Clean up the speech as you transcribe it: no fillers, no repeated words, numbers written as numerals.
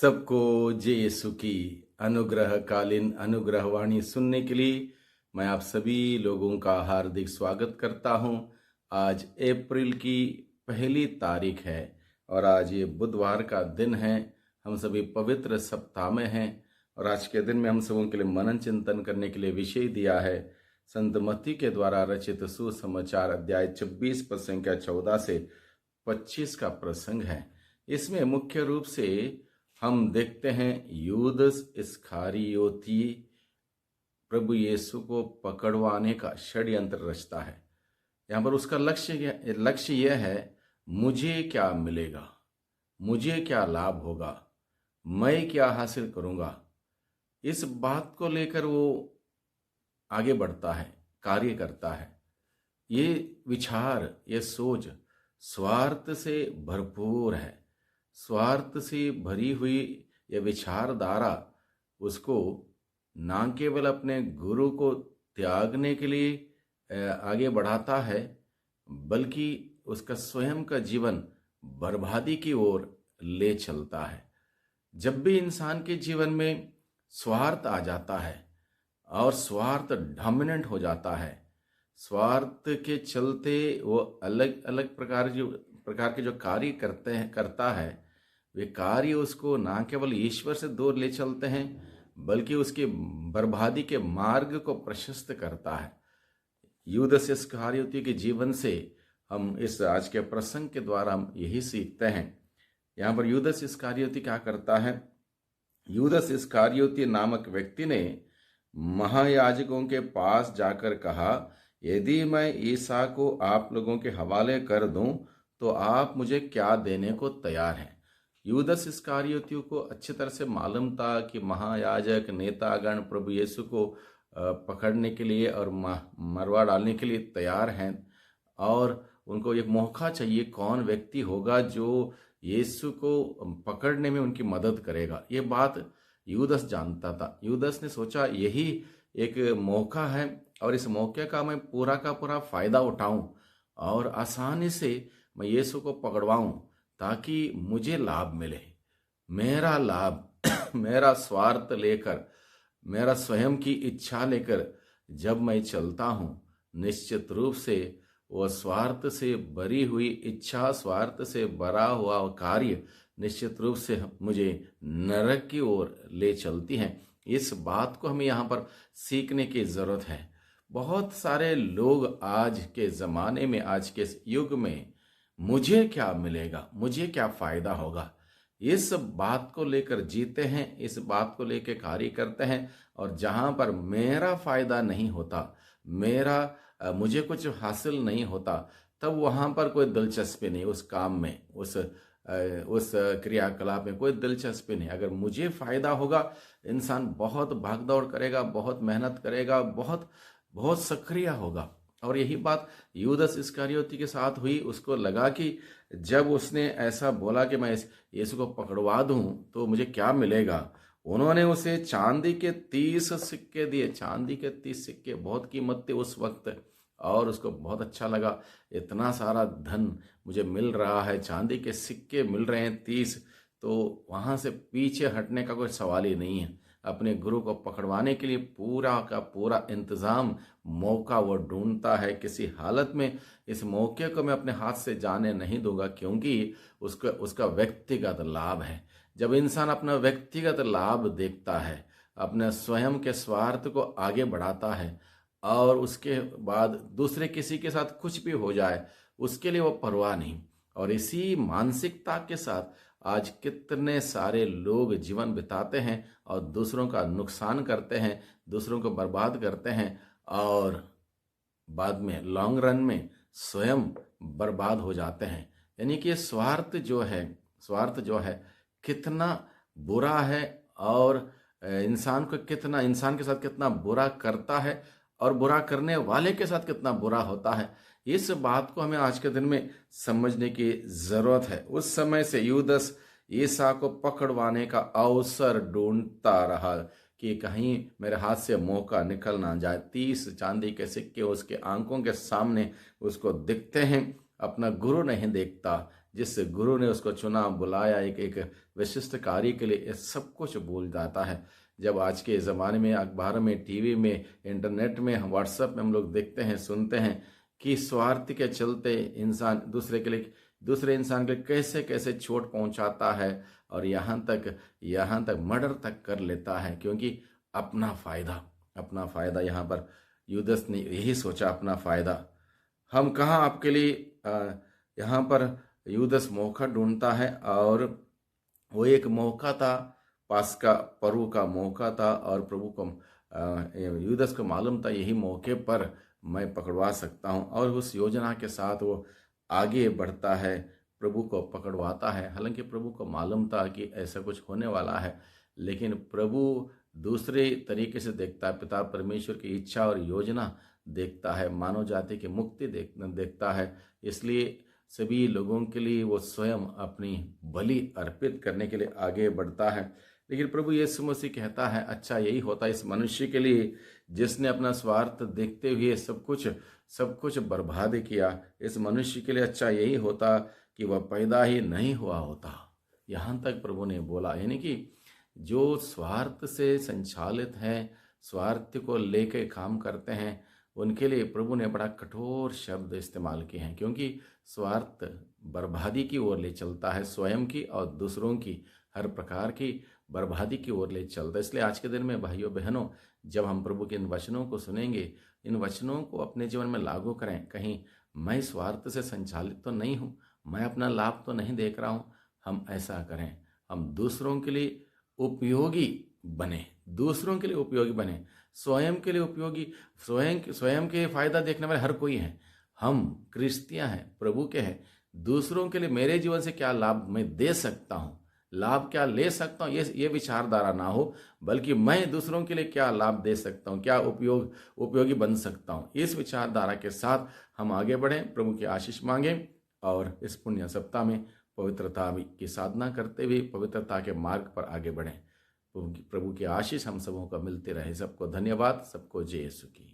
सबको जय यीशु की अनुग्रहकालीन अनुग्रहवाणी सुनने के लिए मैं आप सभी लोगों का हार्दिक स्वागत करता हूं। आज अप्रैल की पहली तारीख है और आज ये बुधवार का दिन है। हम सभी पवित्र सप्ताह में हैं और आज के दिन में हम सबों के लिए मनन चिंतन करने के लिए विषय दिया है संत मत्ती के द्वारा रचित सुसमाचार अध्याय 26 पद संख्या 14 से 25 का प्रसंग है। इसमें मुख्य रूप से हम देखते हैं यूदस इस्खारियोती प्रभु यीशु को पकड़वाने का षड्यंत्र रचता है। यहाँ पर उसका लक्ष्य यह है, मुझे क्या मिलेगा, मुझे क्या लाभ होगा, मैं क्या हासिल करूंगा। इस बात को लेकर वो आगे बढ़ता है, कार्य करता है। ये विचार, ये सोच स्वार्थ से भरपूर है। स्वार्थ से भरी हुई यह विचारधारा उसको ना केवल अपने गुरु को त्यागने के लिए आगे बढ़ाता है, बल्कि उसका स्वयं का जीवन बर्बादी की ओर ले चलता है। जब भी इंसान के जीवन में स्वार्थ आ जाता है और स्वार्थ डोमिनेंट हो जाता है, स्वार्थ के चलते वो अलग अलग प्रकार के जो कार्य करता है, वे कार्य उसको ना केवल ईश्वर से दूर ले चलते हैं, बल्कि उसकी बर्बादी के मार्ग को प्रशस्त करता है। यूदस इस्खारियोती के जीवन से हम इस आज के प्रसंग के द्वारा हम यही सीखते हैं। यहाँ पर यूदस इस्खारियोती क्या करता है? यूदस इस्खारियोती नामक व्यक्ति ने महायाजकों के पास जाकर कहा, यदि मैं ईसा को आप लोगों के हवाले कर दूं तो आप मुझे क्या देने को तैयार हैं? यूदस इस्खारियोती को अच्छी तरह से मालूम था कि महायाजक नेतागण प्रभु यीशु को पकड़ने के लिए और मरवा डालने के लिए तैयार हैं और उनको एक मौका चाहिए, कौन व्यक्ति होगा जो यीशु को पकड़ने में उनकी मदद करेगा। ये बात यूदस जानता था। यूदस ने सोचा यही एक मौका है और इस मौके का मैं पूरा का पूरा फायदा उठाऊं और आसानी से मैं यीशु को पकड़वाऊं ताकि मुझे लाभ मिले। मेरा लाभ मेरा स्वार्थ लेकर, मेरा स्वयं की इच्छा लेकर जब मैं चलता हूं, निश्चित रूप से वो स्वार्थ से भरी हुई इच्छा, स्वार्थ से भरा हुआ कार्य निश्चित रूप से मुझे नरक की ओर ले चलती हैं। इस बात को हमें यहाँ पर सीखने की जरूरत है। बहुत सारे लोग आज के ज़माने में, आज के युग में मुझे क्या मिलेगा, मुझे क्या फ़ायदा होगा, इस बात को लेकर जीते हैं, इस बात को लेकर कार्य करते हैं। और जहाँ पर मेरा फ़ायदा नहीं होता, मुझे कुछ हासिल नहीं होता, तब वहाँ पर कोई दिलचस्पी नहीं, उस काम में, उस क्रियाकलाप में कोई दिलचस्पी नहीं। अगर मुझे फ़ायदा होगा, इंसान बहुत भागदौड़ करेगा, बहुत मेहनत करेगा, बहुत बहुत सक्रिय होगा। और यही बात यूदस इस्खारियोती के साथ हुई। उसको लगा कि जब उसने ऐसा बोला कि मैं यीशु को पकड़वा दूं तो मुझे क्या मिलेगा, उन्होंने उसे चांदी के 30 सिक्के दिए। चांदी के 30 सिक्के बहुत कीमत थे उस वक्त, और उसको बहुत अच्छा लगा, इतना सारा धन मुझे मिल रहा है, चांदी के सिक्के मिल रहे हैं 30, तो वहाँ से पीछे हटने का कोई सवाल ही नहीं है। अपने गुरु को पकड़वाने के लिए पूरा का पूरा इंतज़ाम, मौका वो ढूंढता है। किसी हालत में इस मौके को मैं अपने हाथ से जाने नहीं दूंगा, क्योंकि उसका व्यक्तिगत लाभ है। जब इंसान अपना व्यक्तिगत लाभ देखता है, अपने स्वयं के स्वार्थ को आगे बढ़ाता है और उसके बाद दूसरे किसी के साथ कुछ भी हो जाए उसके लिए वो परवाह नहीं, और इसी मानसिकता के साथ आज कितने सारे लोग जीवन बिताते हैं और दूसरों का नुकसान करते हैं, दूसरों को बर्बाद करते हैं और बाद में लॉन्ग रन में स्वयं बर्बाद हो जाते हैं। यानी कि स्वार्थ जो है कितना बुरा है और इंसान के साथ कितना बुरा करता है और बुरा करने वाले के साथ कितना बुरा होता है। इस बात को हमें आज के दिन में समझने की जरूरत है। उस समय से यूदस ईसा को पकड़वाने का अवसर ढूंढता रहा कि कहीं मेरे हाथ से मौका निकल ना जाए। 30 चांदी के सिक्के उसके आंखों के सामने उसको दिखते हैं, अपना गुरु नहीं देखता, जिस गुरु ने उसको चुना, बुलाया एक एक विशिष्ट कार्य के लिए, ये सब कुछ भूल जाता है। जब आज के ज़माने में अखबार में, टीवी में, इंटरनेट में, व्हाट्सएप में हम लोग देखते हैं, सुनते हैं कि स्वार्थ के चलते इंसान दूसरे इंसान के लिए कैसे कैसे चोट पहुंचाता है, और यहाँ तक मर्डर तक कर लेता है, क्योंकि अपना फ़ायदा यहाँ पर यूदस ने यही सोचा, अपना फ़ायदा। हम कहाँ आपके लिए यहाँ पर यूदस मौका ढूंढता है, और वो एक मौका था, पास्का पर्व का मौका था, और प्रभु को यूदस को मालूम था यही मौके पर मैं पकड़वा सकता हूँ, और उस योजना के साथ वो आगे बढ़ता है, प्रभु को पकड़वाता है। हालांकि प्रभु को मालूम था कि ऐसा कुछ होने वाला है, लेकिन प्रभु दूसरे तरीके से देखता है, पिता परमेश्वर की इच्छा और योजना देखता है, मानव जाति की मुक्ति देखता है। इसलिए सभी लोगों के लिए वो स्वयं अपनी बलि अर्पित करने के लिए आगे बढ़ता है। लेकिन प्रभु यीशु मसीह कहता है, अच्छा यही होता इस मनुष्य के लिए जिसने अपना स्वार्थ देखते हुए सब कुछ बर्बाद किया। इस मनुष्य के लिए अच्छा यही होता कि वह पैदा ही नहीं हुआ होता। यहाँ तक प्रभु ने बोला, यानी कि जो स्वार्थ से संचालित हैं, स्वार्थ को लेकर काम करते हैं, उनके लिए प्रभु ने बड़ा कठोर शब्द इस्तेमाल किए हैं, क्योंकि स्वार्थ बर्बादी की ओर ले चलता है, स्वयं की और दूसरों की हर प्रकार की बर्बादी की ओर ले चलता है। इसलिए आज के दिन में भाइयों बहनों, जब हम प्रभु के इन वचनों को सुनेंगे, इन वचनों को अपने जीवन में लागू करें। कहीं मैं स्वार्थ से संचालित तो नहीं हूँ, मैं अपना लाभ तो नहीं देख रहा हूँ। हम ऐसा करें, हम दूसरों के लिए उपयोगी बने, स्वयं के लिए उपयोगी, स्वयं के फायदा देखने वाले हर कोई है। हम क्रिस्तियां हैं, प्रभु के हैं। दूसरों के लिए मेरे जीवन से क्या लाभ मैं दे सकता हूँ, लाभ क्या ले सकता हूँ, ये विचारधारा ना हो, बल्कि मैं दूसरों के लिए क्या लाभ दे सकता हूँ, क्या उपयोगी बन सकता हूँ। इस विचारधारा के साथ हम आगे बढ़ें, प्रभु की आशीष मांगें, और इस पुण्य सप्ताह में पवित्रता की साधना करते हुए पवित्रता के मार्ग पर आगे बढ़ें। प्रभु की आशीष हम सबों को मिलते रहे। सबको धन्यवाद, सबको जय यीशु की।